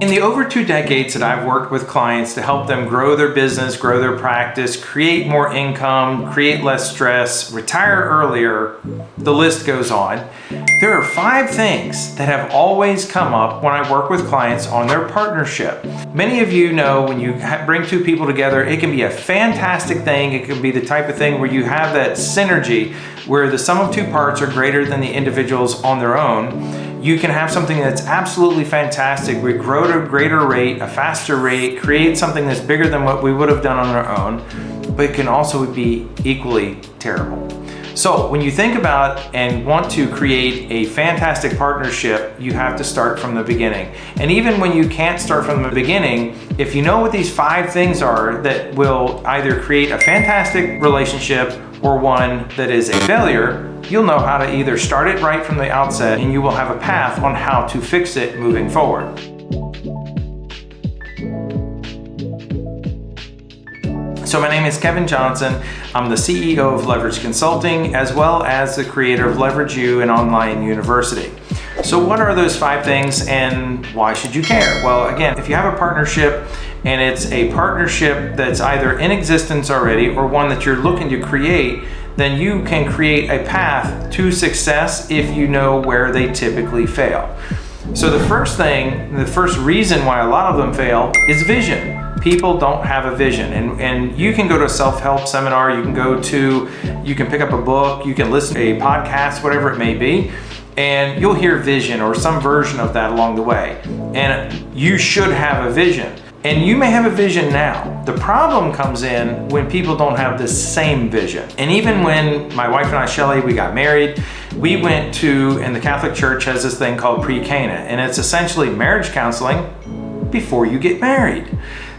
In the over 2 decades that I've worked with clients to help them grow their business, grow their practice, create more income, create less stress, retire earlier, the list goes on. There are 5 things that have always come up when I work with clients on their partnership. Many of you know when you bring 2 people together, it can be a fantastic thing. It can be the type of thing where you have that synergy where the sum of 2 parts are greater than the individuals on their own. You can have something that's absolutely fantastic. We grow at a greater rate, a faster rate, create something that's bigger than what we would have done on our own, but it can also be equally terrible. So when you think about and want to create a fantastic partnership, you have to start from the beginning. And even when you can't start from the beginning, if you know what these 5 things are that will either create a fantastic relationship or one that is a failure, you'll know how to either start it right from the outset and you will have a path on how to fix it moving forward. So my name is Kevin Johnson. I'm the CEO of Leverage Consulting, as well as the creator of Leverage U, an online university. So what are those 5 things and why should you care? Well, again, if you have a partnership and it's a partnership that's either in existence already or one that you're looking to create, then you can create a path to success if you know where they typically fail. So the first thing, the first reason why a lot of them fail is vision. People don't have a vision, and you can go to a self-help seminar, you can pick up a book, you can listen to a podcast, whatever it may be, and you'll hear vision or some version of that along the way. And you should have a vision. And you may have a vision now. The problem comes in when people don't have the same vision. And even when my wife and I, Shelly, we got married, we went to, and the Catholic Church has this thing called pre-Cana, and it's essentially marriage counseling before you get married.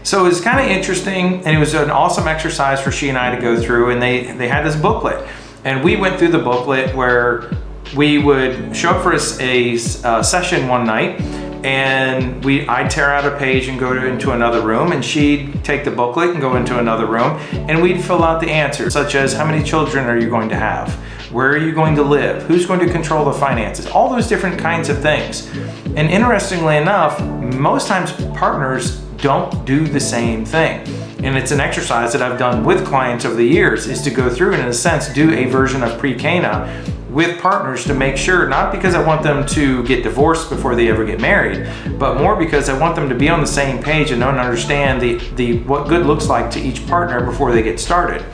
So it's kind of interesting, and it was an awesome exercise for she and I to go through, and they had this booklet. And we went through the booklet where we would show up for a session one night, and I'd tear out a page and go into another room, and she'd take the booklet and go into another room, and we'd fill out the answers, such as how many children are you going to have? Where are you going to live? Who's going to control the finances? All those different kinds of things. And interestingly enough, most times partners don't do the same thing. And it's an exercise that I've done with clients over the years, is to go through and in a sense do a version of pre-Cana with partners to make sure, not because I want them to get divorced before they ever get married, but more because I want them to be on the same page and understand what good looks like to each partner before they get started.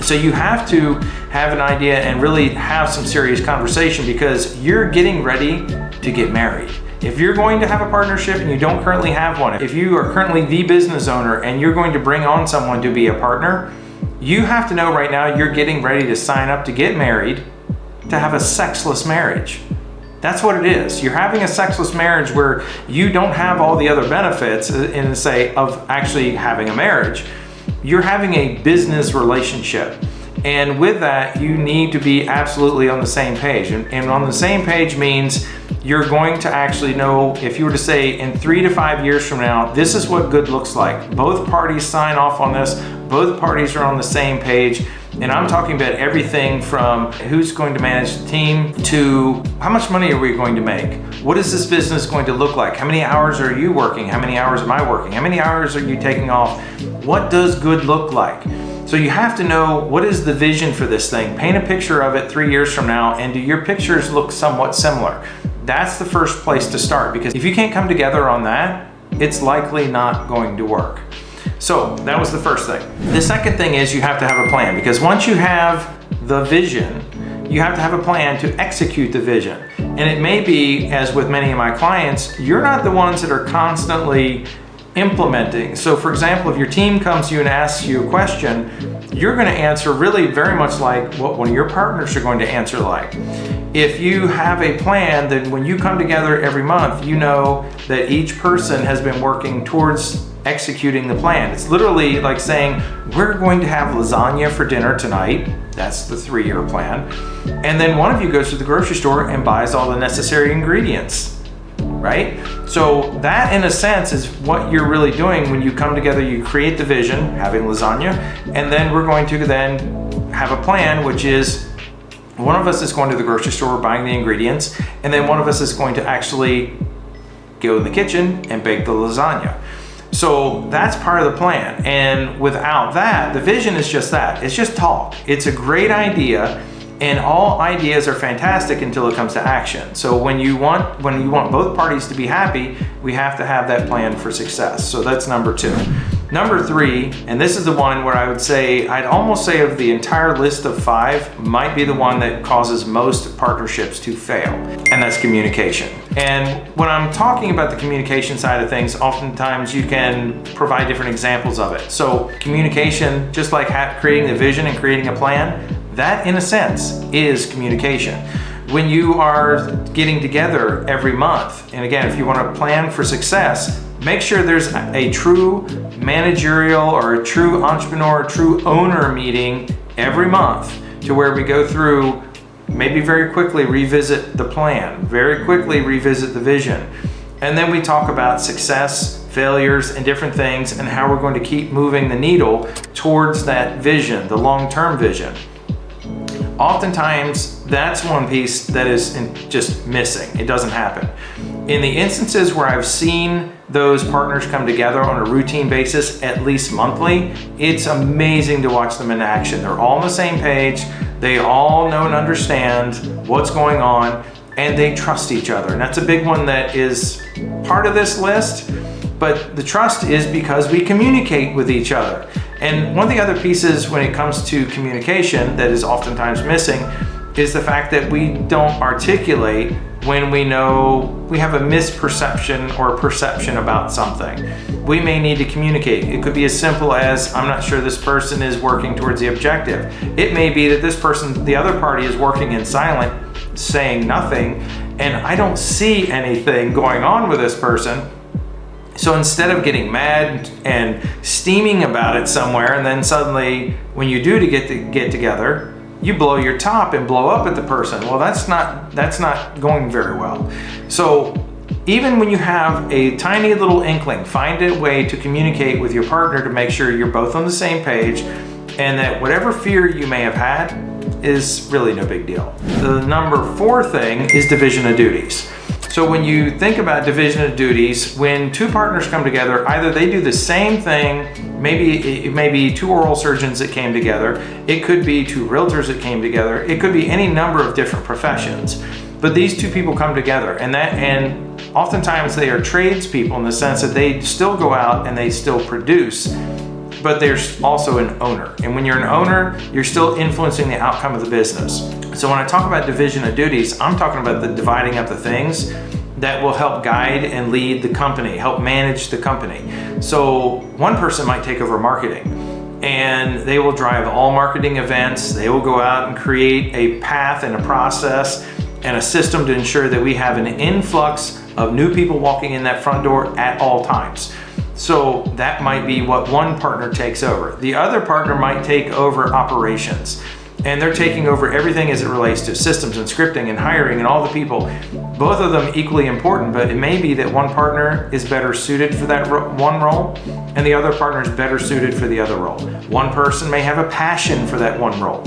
So you have to have an idea and really have some serious conversation because you're getting ready to get married. If you're going to have a partnership and you don't currently have one, if you are currently the business owner and you're going to bring on someone to be a partner, you have to know right now you're getting ready to sign up to get married, to have a sexless marriage. That's what it is. You're having a sexless marriage where you don't have all the other benefits of actually having a marriage. You're having a business relationship. And with that, you need to be absolutely on the same page. And on the same page means you're going to actually know, if you were to say in 3 to 5 years from now, this is what good looks like. Both parties sign off on this. Both parties are on the same page. And I'm talking about everything from who's going to manage the team to how much money are we going to make? What is this business going to look like? How many hours are you working? How many hours am I working? How many hours are you taking off? What does good look like? So you have to know, what is the vision for this thing? Paint a picture of it 3 years from now, and do your pictures look somewhat similar? That's the first place to start, because if you can't come together on that, it's likely not going to work. So that was the first thing. The second thing is you have to have a plan, because once you have the vision, you have to have a plan to execute the vision. And it may be, as with many of my clients, you're not the ones that are constantly implementing. So for example, if your team comes to you and asks you a question, you're going to answer really very much like what one of your partners are going to answer like. If you have a plan, then when you come together every month, you know that each person has been working towards executing the plan. It's literally like saying, we're going to have lasagna for dinner tonight. That's the 3-year plan. And then one of you goes to the grocery store and buys all the necessary ingredients. Right? So that in a sense is what you're really doing when you come together. You create the vision, having lasagna, and then we're going to then have a plan, which is one of us is going to the grocery store buying the ingredients, and then one of us is going to actually go in the kitchen and bake the lasagna. So that's part of the plan. And without that, the vision is just that. It's just talk. It's a great idea, and all ideas are fantastic until it comes to action. So when you want both parties to be happy, we have to have that plan for success. So that's number 2. Number 3, and this is the one where I would say, I'd almost say of the entire list of 5, might be the one that causes most partnerships to fail, and that's communication. And when I'm talking about the communication side of things, oftentimes you can provide different examples of it. So communication, just like creating the vision and creating a plan, that in a sense is communication. When you are getting together every month, and again, if you want to plan for success, make sure there's a true managerial or a true entrepreneur, true owner meeting every month, to where we go through, maybe very quickly revisit the plan, very quickly revisit the vision. And then we talk about success, failures, and different things, and how we're going to keep moving the needle towards that vision, the long-term vision. Oftentimes, that's one piece that is just missing. It doesn't happen. In the instances where I've seen those partners come together on a routine basis, at least monthly, it's amazing to watch them in action. They're all on the same page. They all know and understand what's going on, and they trust each other. And that's a big one that is part of this list. But the trust is because we communicate with each other. And one of the other pieces when it comes to communication that is oftentimes missing is the fact that we don't articulate when we know we have a misperception or a perception about something. We may need to communicate. It could be as simple as, I'm not sure this person is working towards the objective. It may be that this person, the other party, is working in silent, saying nothing, and I don't see anything going on with this person. So instead of getting mad and steaming about it somewhere, and then suddenly when you do get together, you blow your top and blow up at the person. Well, that's not going very well. So even when you have a tiny little inkling, find a way to communicate with your partner to make sure you're both on the same page, and that whatever fear you may have had is really no big deal. The number 4 thing is division of duties. So when you think about division of duties, when 2 partners come together, either they do the same thing, maybe it may be 2 oral surgeons that came together, it could be 2 realtors that came together, it could be any number of different professions. But these 2 people come together, and oftentimes they are tradespeople in the sense that they still go out and they still produce, but there's also an owner. And when you're an owner, you're still influencing the outcome of the business. So when I talk about division of duties, I'm talking about the dividing up the things that will help guide and lead the company, help manage the company. So one person might take over marketing, and they will drive all marketing events. They will go out and create a path and a process and a system to ensure that we have an influx of new people walking in that front door at all times. So that might be what one partner takes over. The other partner might take over operations, and they're taking over everything as it relates to systems and scripting and hiring and all the people. Both of them equally important, but it may be that one partner is better suited for that one role, and the other partner is better suited for the other role. One person may have a passion for that one role.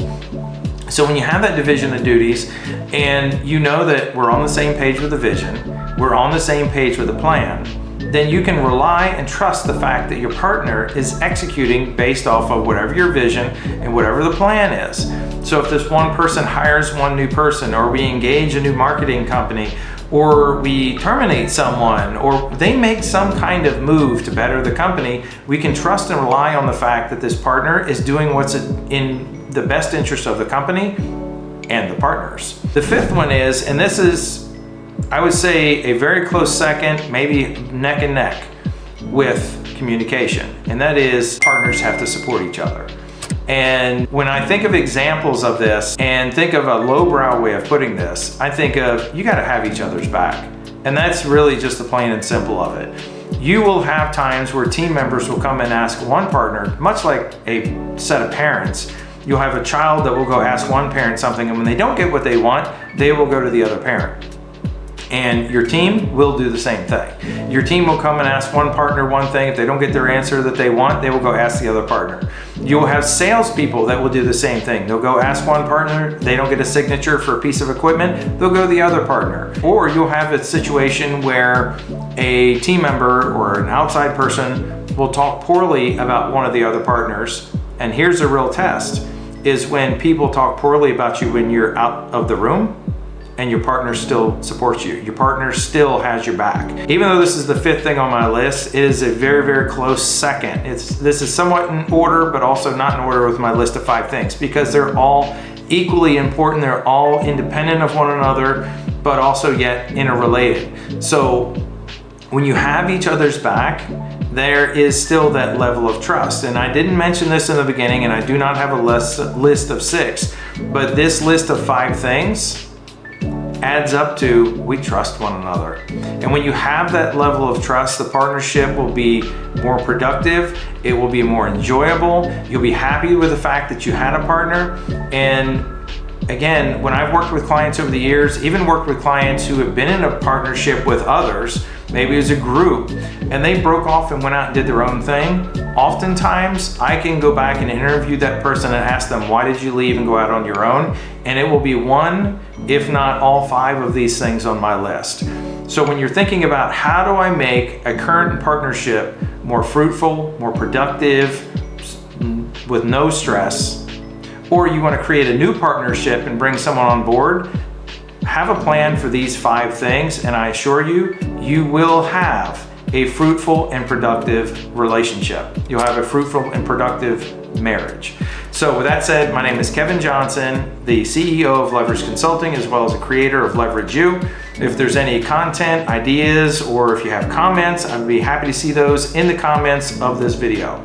So when you have that division of duties, and you know that we're on the same page with the vision, we're on the same page with the plan, then you can rely and trust the fact that your partner is executing based off of whatever your vision and whatever the plan is. So if this one person hires one new person, or we engage a new marketing company, or we terminate someone, or they make some kind of move to better the company, we can trust and rely on the fact that this partner is doing what's in the best interest of the company and the partners. The 5th one is, and this is, I would say, a very close second, maybe neck and neck with communication, and that is partners have to support each other. And when I think of examples of this and think of a lowbrow way of putting this, I think of, you gotta have each other's back. And that's really just the plain and simple of it. You will have times where team members will come and ask one partner, much like a set of parents, you'll have a child that will go ask one parent something, and when they don't get what they want, they will go to the other parent. And your team will do the same thing. Your team will come and ask one partner one thing. If they don't get their answer that they want, they will go ask the other partner. You'll have salespeople that will do the same thing. They'll go ask one partner, they don't get a signature for a piece of equipment, they'll go to the other partner. Or you'll have a situation where a team member or an outside person will talk poorly about one of the other partners. And here's a real test, is when people talk poorly about you when you're out of the room, and your partner still supports you. Your partner still has your back. Even though this is the 5th thing on my list, it is a very, very close second. This is somewhat in order, but also not in order with my list of 5 things, because they're all equally important. They're all independent of one another, but also yet interrelated. So when you have each other's back, there is still that level of trust. And I didn't mention this in the beginning, and I do not have a list of 6, but this list of 5 things adds up to we trust one another. And when you have that level of trust, the partnership will be more productive, it will be more enjoyable, you'll be happy with the fact that you had a partner. And again, when I've worked with clients over the years, even worked with clients who have been in a partnership with others, maybe as a group, and they broke off and went out and did their own thing, oftentimes I can go back and interview that person and ask them, why did you leave and go out on your own? And it will be one, if not all 5 of these things on my list. So when you're thinking about how do I make a current partnership more fruitful, more productive, with no stress, or you want to create a new partnership and bring someone on board, have a plan for these 5 things, and I assure you, you will have a fruitful and productive relationship. You'll have a fruitful and productive marriage. So with that said, my name is Kevin Johnson, the CEO of Leverage Consulting, as well as a creator of Leverage You. If there's any content, ideas, or if you have comments, I'd be happy to see those in the comments of this video.